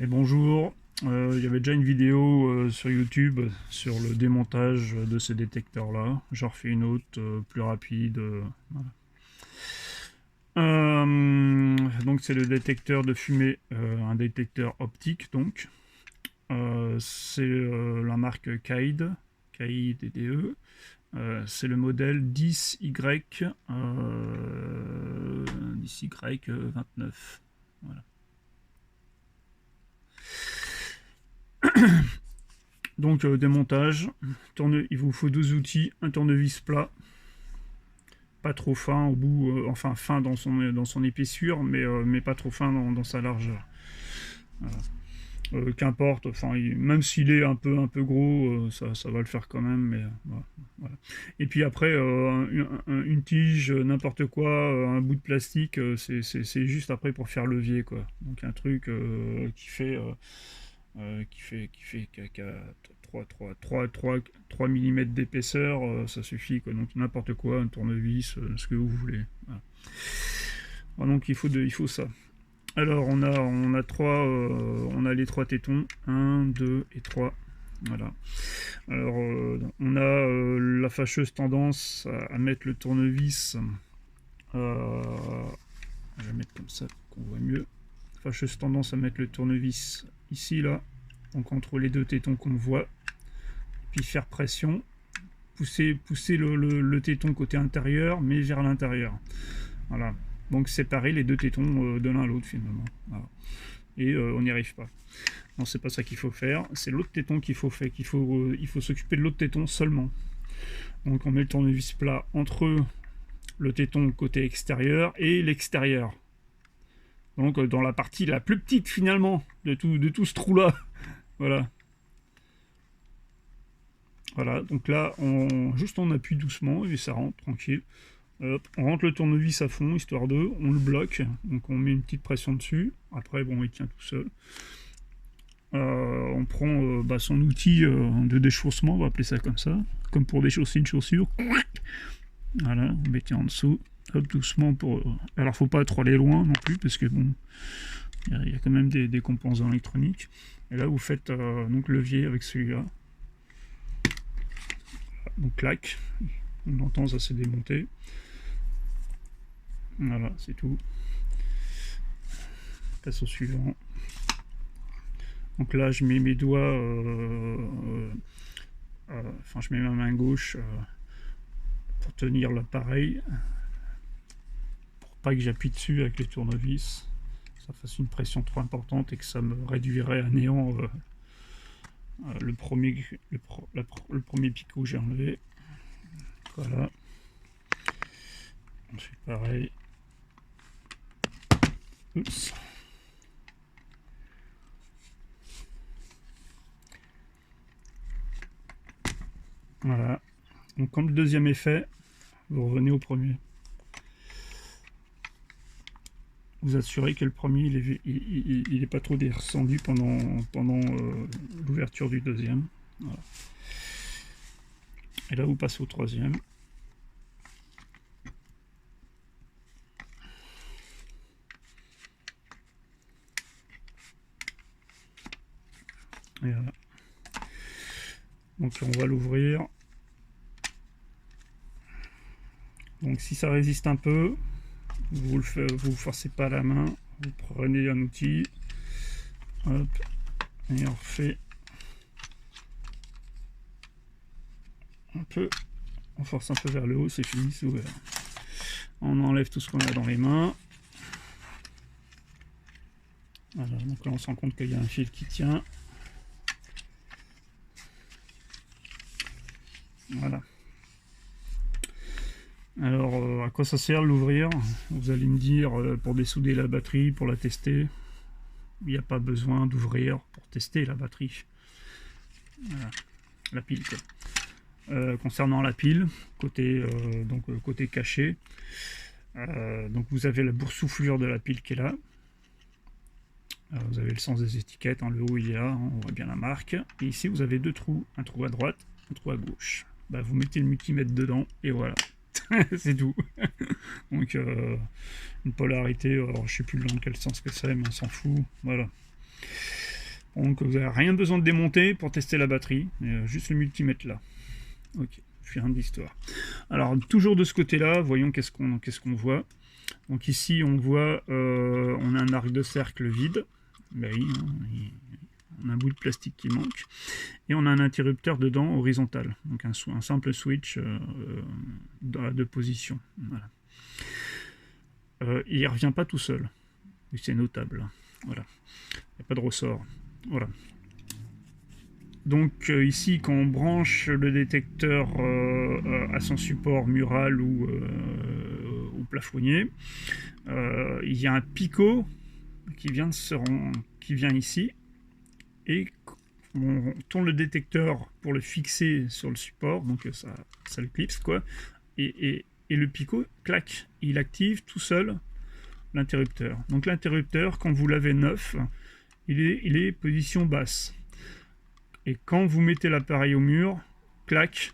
Et bonjour, il y avait déjà une vidéo sur YouTube sur le démontage de ces détecteurs-là. J'en refais une autre plus rapide. Voilà. Donc c'est le détecteur de fumée, un détecteur optique donc. C'est la marque Kaide, Kaide. C'est le modèle 10Y, 10Y29. Voilà. Donc démontage, il vous faut deux outils, un tournevis plat, pas trop fin au bout, enfin fin dans son épaissure, mais pas trop fin dans sa largeur. Voilà. Qu'importe, enfin, même s'il est un peu gros, ça va le faire quand même, mais voilà. Et puis après, une tige, n'importe quoi, un bout de plastique, c'est juste après pour faire levier, quoi. Donc un truc qui a 3 mm d'épaisseur, ça suffit, quoi. Donc n'importe quoi, un tournevis, ce que vous voulez. Voilà. Voilà, donc il faut ça. Alors on a on a les trois tétons, 1, 2 et 3. Voilà. Alors on a la fâcheuse tendance à mettre le tournevis, je vais mettre comme ça qu'on voit mieux. Fâcheuse tendance à mettre le tournevis ici là, donc entre les deux tétons qu'on voit, puis faire pression, pousser le téton côté intérieur mais vers l'intérieur. Voilà. Donc séparer les deux tétons de l'un à l'autre finalement. Voilà. Et on n'y arrive pas. Non, c'est pas ça qu'il faut faire. C'est l'autre téton qu'il faut faire. Il faut s'occuper de l'autre téton seulement. Donc on met le tournevis plat entre le téton côté extérieur et l'extérieur. Donc dans la partie la plus petite finalement de tout ce trou là. Voilà. Voilà. Donc là, on appuie doucement et ça rentre tranquille. Hop, on rentre le tournevis à fond, histoire de, on le bloque, donc on met une petite pression dessus, après bon il tient tout seul. On prend son outil de déchaussement, on va appeler ça comme ça, comme pour déchausser une chaussure. Voilà, vous mettez en dessous, hop, doucement pour... Alors faut pas trop aller loin non plus, parce que bon, il y a quand même des composants électroniques. Et là vous faites donc levier avec celui-là. Donc clac, on entend ça s'est démonté. Voilà, c'est tout. Passe au suivant. Donc là, je mets mes doigts, enfin, je mets ma main gauche pour tenir l'appareil, pour pas que j'appuie dessus avec les tournevis, ça fasse une pression trop importante et que ça me réduirait à néant le premier picot que j'ai enlevé. Voilà. Ensuite, pareil. Oups. Voilà. Donc quand le deuxième est fait, vous revenez au premier. Vous assurez que le premier il est pas trop descendu pendant l'ouverture du deuxième. Voilà. Et là vous passez au troisième. Et voilà. Donc on va l'ouvrir. Donc si ça résiste un peu, vous forcez pas la main, vous prenez un outil, hop, et on refait un peu, on force un peu vers le haut, c'est fini, c'est ouvert. On enlève tout ce qu'on a dans les mains. Voilà, donc là on se rend compte qu'il y a un fil qui tient. Voilà. Alors, à quoi ça sert l'ouvrir? Vous allez me dire, pour dessouder la batterie, pour la tester. Il n'y a pas besoin d'ouvrir pour tester la batterie. Voilà. La pile, quoi. Concernant la pile, côté caché, donc vous avez la boursouflure de la pile qui est là. Vous avez le sens des étiquettes, le haut il est là, on voit bien la marque. Et ici vous avez deux trous, un trou à droite, un trou à gauche. Vous mettez le multimètre dedans et voilà. C'est tout. Donc une polarité, alors je sais plus dans quel sens que c'est, mais on s'en fout. Voilà. Donc vous n'avez rien besoin de démonter pour tester la batterie, juste le multimètre là. Ok, fin d'histoire. Alors toujours de ce côté-là, voyons qu'est-ce qu'on voit. Donc ici on voit, on a un arc de cercle vide. Ben oui, hein, on a un bout de plastique qui manque. Et on a un interrupteur dedans horizontal. Donc un simple switch de position. Voilà. Il ne revient pas tout seul. C'est notable. Voilà. Il n'y a pas de ressort. Voilà. Donc ici, quand on branche le détecteur à son support mural ou plafonnier, il y a un picot qui vient ici, et on tourne le détecteur pour le fixer sur le support, donc ça le clipse, quoi, et le picot, clac, il active tout seul l'interrupteur. Donc l'interrupteur, quand vous l'avez neuf, il est position basse. Et quand vous mettez l'appareil au mur, clac,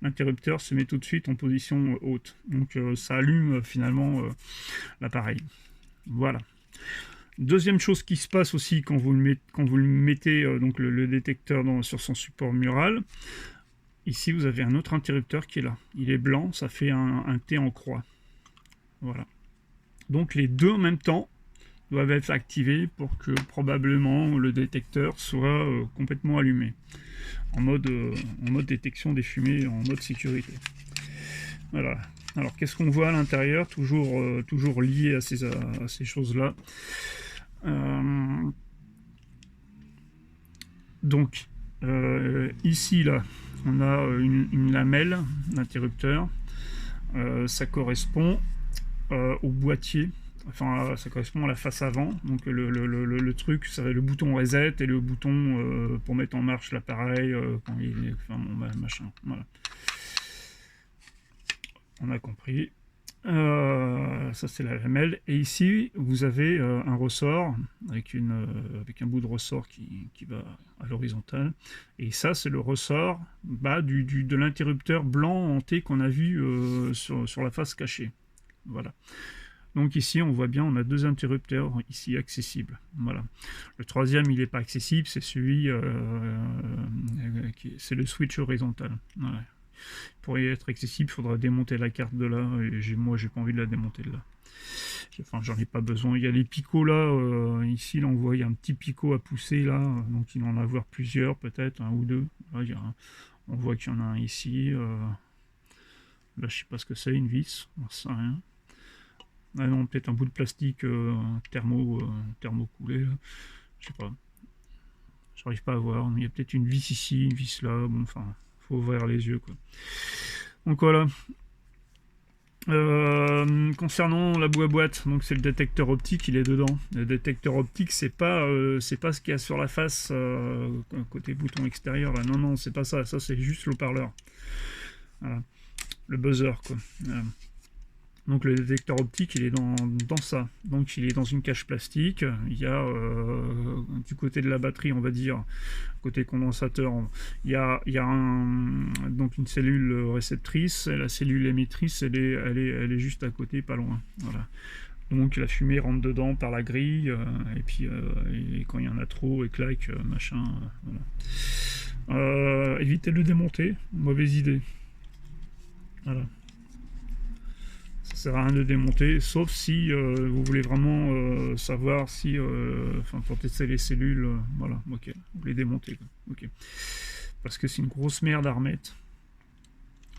l'interrupteur se met tout de suite en position haute. Donc ça allume finalement l'appareil. Voilà. Deuxième chose qui se passe aussi quand vous le mettez donc le détecteur sur son support mural, ici vous avez un autre interrupteur qui est là. Il est blanc, ça fait un T en croix. Voilà. Donc les deux en même temps doivent être activés pour que probablement le détecteur soit complètement allumé en mode détection des fumées, en mode sécurité. Voilà. Alors qu'est-ce qu'on voit à l'intérieur, toujours lié à ces choses-là. Donc ici là, on a une lamelle d'interrupteur. Ça correspond au boîtier. Enfin, ça correspond à la face avant. Donc le truc, ça va le bouton reset et le bouton pour mettre en marche l'appareil quand il est, enfin, machin. Voilà. On a compris. Ça c'est la lamelle. Et ici, vous avez un ressort avec un bout de ressort qui va à l'horizontale. Et ça, c'est le ressort de l'interrupteur blanc en T qu'on a vu sur la face cachée. Voilà. Donc ici, on voit bien, on a deux interrupteurs ici accessibles. Voilà. Le troisième, il n'est pas accessible, c'est celui, c'est le switch horizontal. Voilà. Pour y être accessible, il faudra démonter la carte de là, et moi, j'ai pas envie de la démonter de là. Enfin, j'en ai pas besoin. Il y a les picots là, ici, là, on voit, il y a un petit picot à pousser là, donc il va en avoir plusieurs, peut-être, un ou deux. Là, on voit qu'il y en a un ici. Là, je sais pas ce que c'est, une vis, on ne sait rien. Ah non, peut-être un bout de plastique thermocoulé, là. Je sais pas. J'arrive pas à voir. Il y a peut-être une vis ici, une vis là. Bon, enfin, faut ouvrir les yeux, quoi. Donc voilà. Concernant la boîte, donc c'est le détecteur optique, il est dedans. Le détecteur optique, c'est pas ce qu'il y a sur la face côté bouton extérieur là. Non, c'est pas ça. Ça, c'est juste l'haut-parleur. Voilà. Le buzzer, quoi. Voilà. Donc le détecteur optique, il est dans ça. Donc il est dans une cage plastique. Il y a du côté de la batterie, on va dire, côté condensateur, il y a donc une cellule réceptrice. Et la cellule émettrice, elle est juste à côté, pas loin. Voilà. Donc la fumée rentre dedans par la grille, et puis et quand il y en a trop, et claque, machin. Voilà. Évitez de le démonter, mauvaise idée. Voilà. Ça sert à rien de démonter, sauf si vous voulez vraiment savoir si, enfin, pour tester les cellules, voilà, ok, vous les démontez, quoi. Ok, parce que c'est une grosse merde à remettre.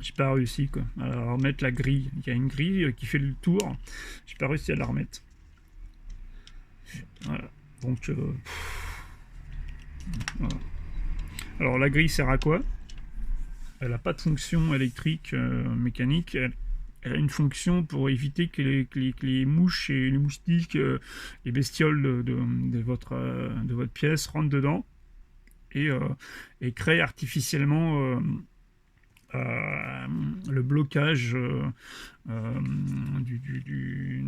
J'ai pas réussi, quoi, à remettre la grille. Il y a une grille qui fait le tour, j'ai pas réussi à la remettre. Voilà, donc voilà. Alors la grille sert à quoi? Elle n'a pas de fonction électrique, mécanique. Elle a une fonction pour éviter que les mouches et les moustiques, les bestioles de votre pièce rentrent dedans et créent artificiellement le blocage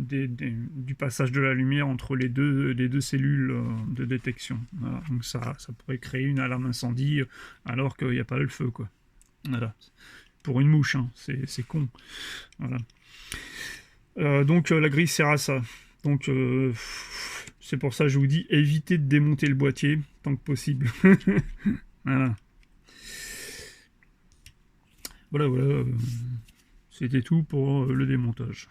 du passage de la lumière entre les deux cellules de détection. Voilà. Donc ça pourrait créer une alarme incendie alors qu'il n'y a pas le feu, quoi. Voilà. Pour une mouche, hein. C'est con. Voilà. Donc la grille sert à ça. Donc C'est pour ça que je vous dis, évitez de démonter le boîtier tant que possible. Voilà. Voilà, voilà. C'était tout pour le démontage.